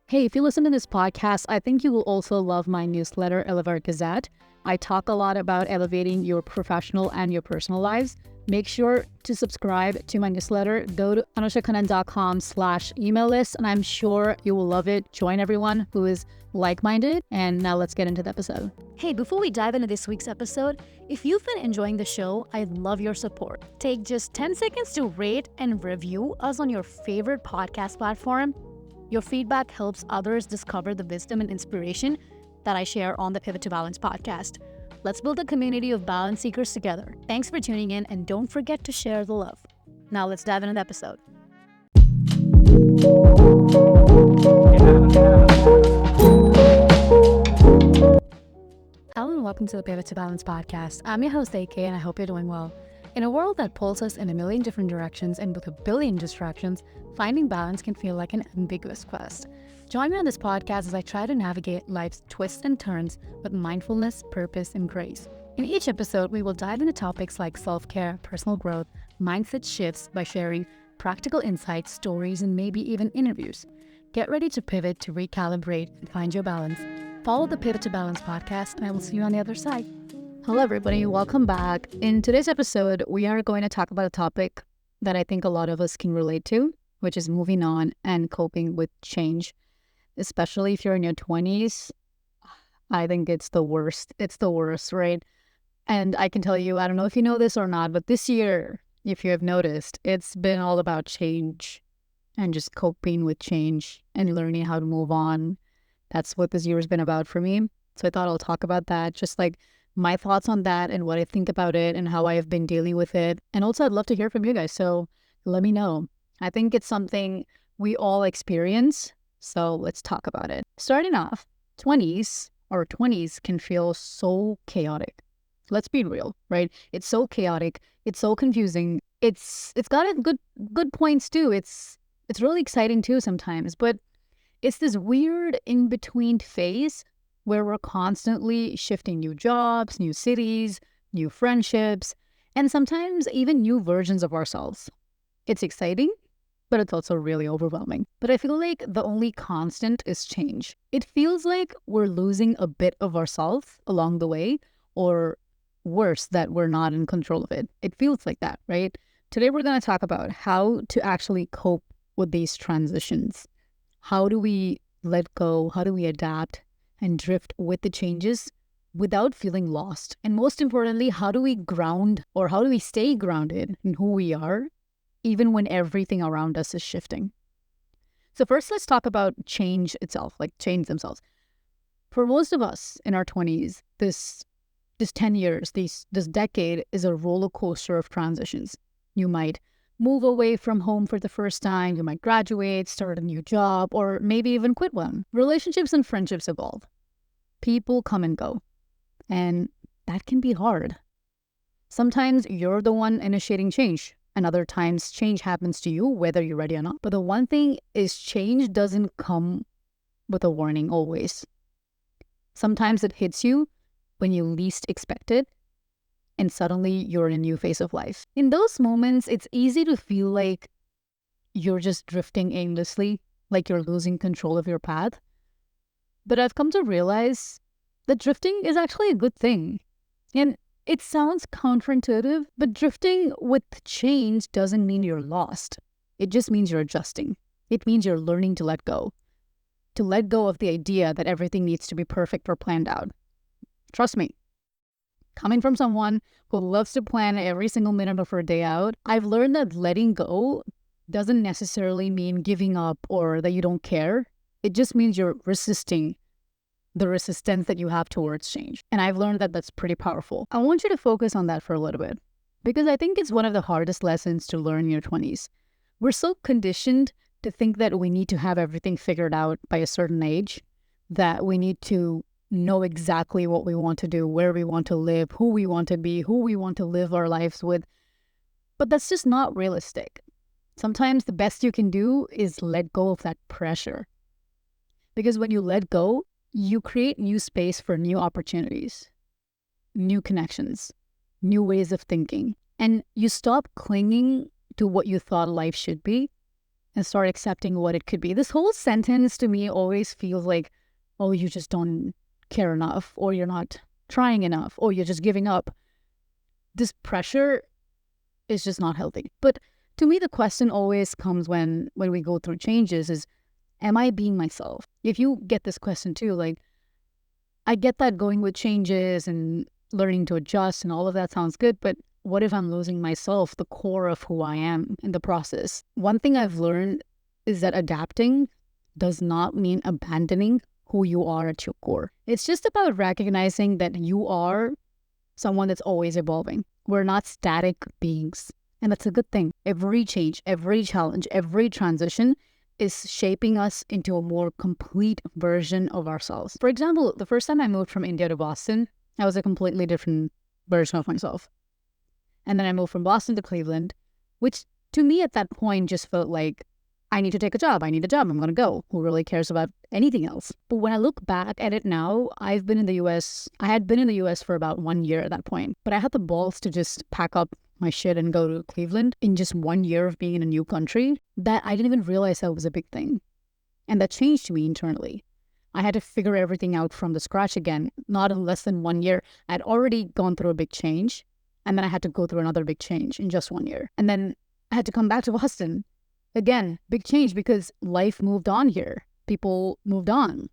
Hey, if you listen to this podcast, I think you will also love my newsletter, Elevator Gazette. I talk a lot about elevating your professional and your personal lives. Make sure to subscribe to my newsletter. Go to anushakhannan.com/email list, and I'm sure you will love it. Join everyone who is like-minded. And now let's get into the episode. Hey, before we dive into this week's episode, if you've been enjoying the show, I'd love your support. Take just 10 seconds to rate and review us on your favorite podcast platform. Your feedback helps others discover the wisdom and inspiration that I share on the Pivot to Balance podcast. Let's build a community of balance seekers together. Thanks for tuning in, and don't forget to share the love. Now let's dive into the episode. Hello and welcome to the Pivot to Balance podcast. I'm your host, AK, and I hope you're doing well. In a world that pulls us in a million different directions and with a billion distractions, finding balance can feel like an ambiguous quest. Join me on this podcast as I try to navigate life's twists and turns with mindfulness, purpose, and grace. In each episode, we will dive into topics like self-care, personal growth, mindset shifts by sharing practical insights, stories, and maybe even interviews. Get ready to pivot, to recalibrate, and find your balance. Follow the Pivot to Balance podcast, and I will see you on the other side. Hello, everybody. Welcome back. In today's episode, we are going to talk about a topic that I think a lot of us can relate to, which is moving on and coping with change, especially if you're in your 20s. I think it's the worst. It's the worst, right? And I can tell you, I don't know if you know this or not, but this year, if you have noticed, it's been all about change and just coping with change and learning how to move on. That's what this year has been about for me. So I thought I'll talk about that, just like my thoughts on that and what I think about it and how I have been dealing with it. And also, I'd love to hear from you guys. So let me know. I think it's something we all experience. So let's talk about it. Starting off, 20s can feel so chaotic. Let's be real, right? It's so chaotic. It's so confusing. It's got a good points too. It's really exciting too sometimes. But it's this weird in-between phase where we're constantly shifting new jobs, new cities, new friendships, and sometimes even new versions of ourselves. It's exciting, but it's also really overwhelming. But I feel like the only constant is change. It feels like we're losing a bit of ourselves along the way, or worse, that we're not in control of it. It feels like that, right? Today we're going to talk about how to actually cope with these transitions. How do we let go? How do we adapt and drift with the changes without feeling lost? And most importantly, how do we ground, or how do we stay grounded in who we are, even when everything around us is shifting? So first, let's talk about change itself, like change themselves. For most of us in our 20s, this 10 years, this decade is a roller coaster of transitions. You might move away from home for the first time, you might graduate, start a new job, or maybe even quit one. Relationships and friendships evolve. People come and go, and that can be hard. Sometimes you're the one initiating change, and other times change happens to you, whether you're ready or not. But the one thing is, change doesn't come with a warning always. Sometimes it hits you when you least expect it, and suddenly you're in a new phase of life. In those moments, it's easy to feel like you're just drifting aimlessly, like you're losing control of your path. But I've come to realize that drifting is actually a good thing. And it sounds counterintuitive, but drifting with change doesn't mean you're lost. It just means you're adjusting. It means you're learning to let go. To let go of the idea that everything needs to be perfect or planned out. Trust me. Coming from someone who loves to plan every single minute of her day out, I've learned that letting go doesn't necessarily mean giving up or that you don't care. It just means you're resisting the resistance that you have towards change. And I've learned that that's pretty powerful. I want you to focus on that for a little bit, because I think it's one of the hardest lessons to learn in your 20s. We're so conditioned to think that we need to have everything figured out by a certain age, that we need to know exactly what we want to do, where we want to live, who we want to be, who we want to live our lives with. But that's just not realistic. Sometimes the best you can do is let go of that pressure. Because when you let go, you create new space for new opportunities, new connections, new ways of thinking. And you stop clinging to what you thought life should be and start accepting what it could be. This whole sentence to me always feels like, oh, you just don't care enough, or you're not trying enough, or you're just giving up. This pressure is just not healthy. But to me, the question always comes when we go through changes is, am I being myself? If you get this question too, like, I get that going with changes and learning to adjust and all of that sounds good, but what if I'm losing myself, the core of who I am in the process? One thing I've learned is that adapting does not mean abandoning who you are at your core. It's just about recognizing that you are someone that's always evolving. We're not static beings, and that's a good thing. Every change, every challenge, every transition is shaping us into a more complete version of ourselves. For example, the first time I moved from India to Boston, I was a completely different version of myself. And then I moved from Boston to Cleveland, which to me at that point just felt like, I need to take a job. I need a job. I'm going to go. Who really cares about anything else? But when I look back at it now, I had been in the US for about 1 year at that point. But I had the balls to just pack up my shit and go to Cleveland in just 1 year of being in a new country. That I didn't even realize that was a big thing. And that changed me internally. I had to figure everything out from the scratch again, not in less than 1 year. I'd already gone through a big change, and then I had to go through another big change in just 1 year. And then I had to come back to Boston. Again, big change because life moved on here. People moved on.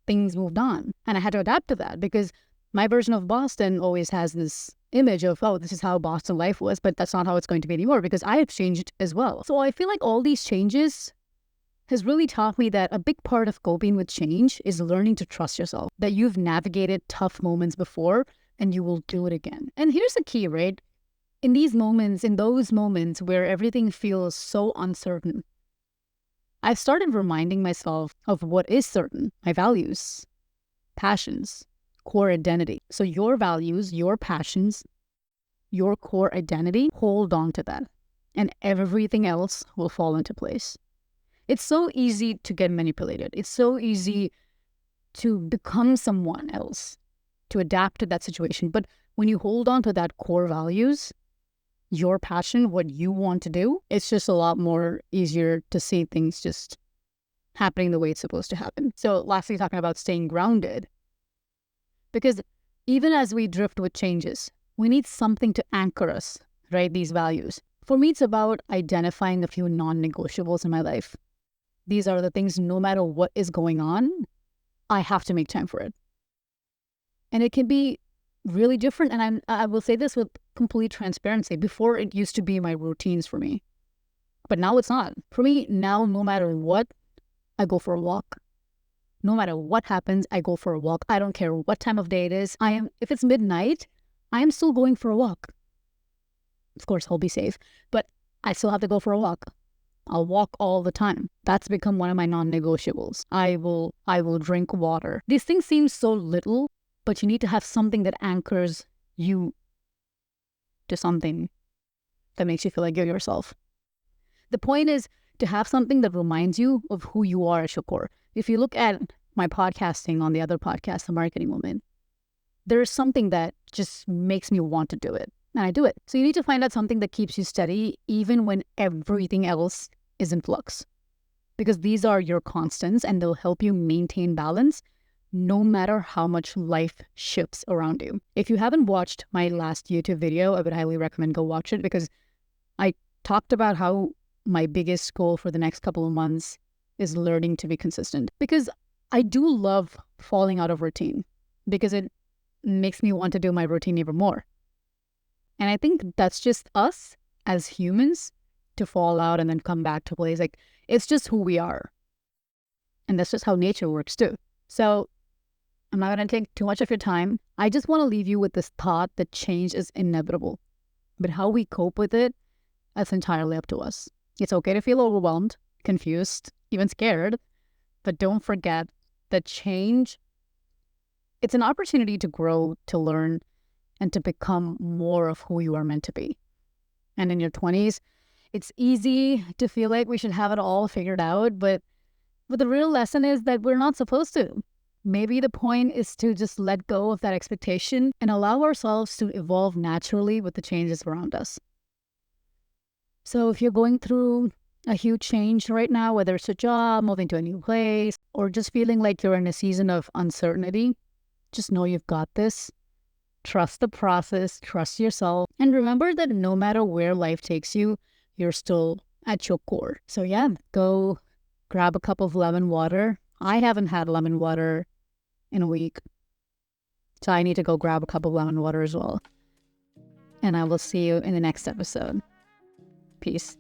Things moved on. And I had to adapt to that because my version of Boston always has this image of, oh, this is how Boston life was, but that's not how it's going to be anymore because I have changed as well. So I feel like all these changes has really taught me that a big part of coping with change is learning to trust yourself, that you've navigated tough moments before and you will do it again. And here's the key, right? In those moments where everything feels so uncertain, I've started reminding myself of what is certain, my values, passions, core identity. So your values, your passions, your core identity, hold on to that. And everything else will fall into place. It's so easy to get manipulated. It's so easy to become someone else, to adapt to that situation. But when you hold on to that core values, your passion, what you want to do, it's just a lot more easier to see things just happening the way it's supposed to happen. So lastly, talking about staying grounded. Because even as we drift with changes, we need something to anchor us, right? These values. For me, it's about identifying a few non-negotiables in my life. These are the things, no matter what is going on, I have to make time for it. And it can be really different. And I will say this with complete transparency. Before, it used to be my routines for me. But now it's not. For me, now, no matter what, I go for a walk. No matter what happens, I go for a walk. I don't care what time of day it is. If it's midnight, I am still going for a walk. Of course, I'll be safe, but I still have to go for a walk. I'll walk all the time. That's become one of my non-negotiables. I will drink water. These things seem so little, but you need to have something that anchors you to something that makes you feel like you're yourself. The point is to have something that reminds you of who you are at your core. If you look at my podcasting on the other podcast, The Marketing Woman, there's something that just makes me want to do it. And I do it. So you need to find out something that keeps you steady even when everything else is in flux. Because these are your constants and they'll help you maintain balance no matter how much life shifts around you. If you haven't watched my last YouTube video, I would highly recommend go watch it because I talked about how my biggest goal for the next couple of months is learning to be consistent. Because I do love falling out of routine because it makes me want to do my routine even more. And I think that's just us as humans to fall out and then come back to place. Like, it's just who we are. And that's just how nature works too. So I'm not going to take too much of your time. I just want to leave you with this thought that change is inevitable. But how we cope with it, that's entirely up to us. It's okay to feel overwhelmed, confused, even scared. But don't forget that change, it's an opportunity to grow, to learn, and to become more of who you are meant to be. And in your 20s, it's easy to feel like we should have it all figured out, but the real lesson is that we're not supposed to. Maybe the point is to just let go of that expectation and allow ourselves to evolve naturally with the changes around us. So if you're going through a huge change right now, whether it's a job, moving to a new place, or just feeling like you're in a season of uncertainty, just know you've got this. Trust the process, trust yourself, and remember that no matter where life takes you, you're still at your core. So yeah, go grab a cup of lemon water. I haven't had lemon water in a week, so I need to go grab a cup of lemon water as well. And I will see you in the next episode. Peace.